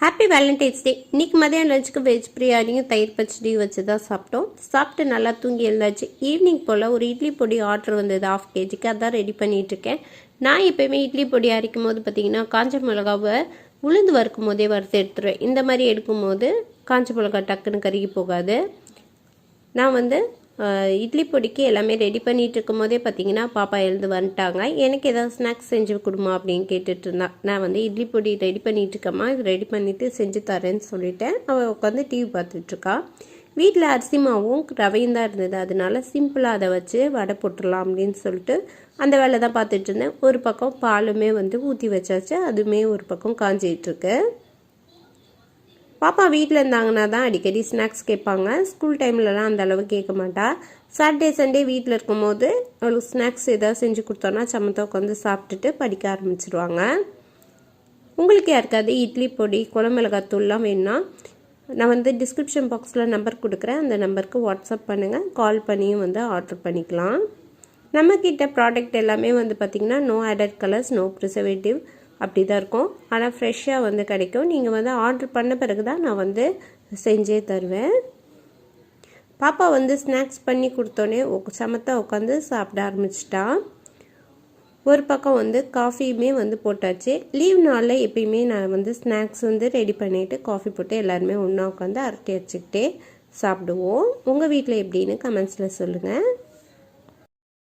Happy Valentine's டே. இன்னைக்கு மதியம் லஞ்சுக்கு வெஜ் பிரியாணியும் தயிர் பச்சடியும் வச்சு தான் சாப்பிட்டோம். சாப்பிட்டு நல்லா தூங்கி எழுந்தாச்சு. ஈவினிங் போல் ஒரு இட்லி பொடி ஆர்டர் வந்தது 1/2 kg. அதான் ரெடி பண்ணிகிட்ருக்கேன். நான் எப்போயுமே இட்லி பொடி அரைக்கும் போது பார்த்திங்கன்னா காஞ்ச மிளகாவை உளுந்து வறுக்கும் போதே வறுத்து எடுத்துருவேன். இந்த மாதிரி எடுக்கும்போது காஞ்ச மிளகா டக்குன்னு கருகி போகாது. நான் இட்லி பொடிக்கு எல்லாமே ரெடி பண்ணிகிட்டு இருக்கும் போதே பார்த்தீங்கன்னா பாப்பா எழுந்து வந்துட்டாங்க. எனக்கு ஏதாவது ஸ்நாக்ஸ் செஞ்சு கொடுமா அப்படின்னு கேட்டுட்டு இருந்தான். நான் இட்லி பொடி ரெடி பண்ணிகிட்டு இருக்கேம்மா, இது ரெடி பண்ணிவிட்டு செஞ்சு தரேன்னு சொல்லிட்டேன். அவள் உட்காந்து டிவி பார்த்துட்ருக்கா. வீட்டில் அரிசி மாவும் ரவையும் தான் இருந்தது, அதனால சிம்பிளாக அதை வச்சு வடை போட்டுடலாம் அப்படின்னு சொல்லிட்டு அந்த வேலை தான் பார்த்துட்டு இருந்தேன். ஒரு பக்கம் பாலுமே ஊற்றி வச்சாச்சு, அதுவுமே ஒரு பக்கம் காஞ்சிகிட்ருக்கு. பாப்பா வீட்டில் இருந்தாங்கன்னா தான் அடிக்கடி ஸ்நாக்ஸ் கேட்பாங்க. ஸ்கூல் டைம்லலாம் அந்த அளவு கேட்க மாட்டா. சாட்டர்டே சண்டே வீட்டில் இருக்கும்போது அவளுக்கு ஸ்நாக்ஸ் ஏதாவது செஞ்சு கொடுத்தோன்னா சமத்தை உட்காந்து சாப்பிட்டுட்டு படிக்க ஆரம்பிச்சிடுவாங்க. உங்களுக்கு யாருக்காவது இட்லி பொடி குழம்பு மிளகாத்தூள்லாம் வேணும்னா நான் டிஸ்கிரிப்ஷன் பாக்ஸில் நம்பர் கொடுக்குறேன். அந்த நம்பருக்கு வாட்ஸ்அப் பண்ணுங்கள், கால் பண்ணியும் ஆர்டர் பண்ணிக்கலாம். நம்மக்கிட்ட ப்ராடக்ட் எல்லாமே பார்த்திங்கன்னா no added colours, no preservative அப்படி தான் இருக்கும். ஆனால் ஃப்ரெஷ்ஷாக கிடைக்கும். நீங்கள் ஆர்டர் பண்ண பிறகு தான் நான் செஞ்சே தருவேன். பாப்பா ஸ்நாக்ஸ் பண்ணி கொடுத்தோன்னே சமத்தாக உட்காந்து சாப்பிட ஆரம்பிச்சிட்டா. ஒரு பக்கம் காஃபியுமே போட்டாச்சு. லீவ் நாளில் எப்பயுமே நான் ஸ்நாக்ஸ் ரெடி பண்ணிவிட்டு காஃபி போட்டு எல்லாருமே ஒன்றா உட்காந்து அரட்டை அடிச்சுக்கிட்டே சாப்பிடுவோம். உங்கள் வீட்டில் எப்படின்னு கமெண்ட்ஸில் சொல்லுங்கள்.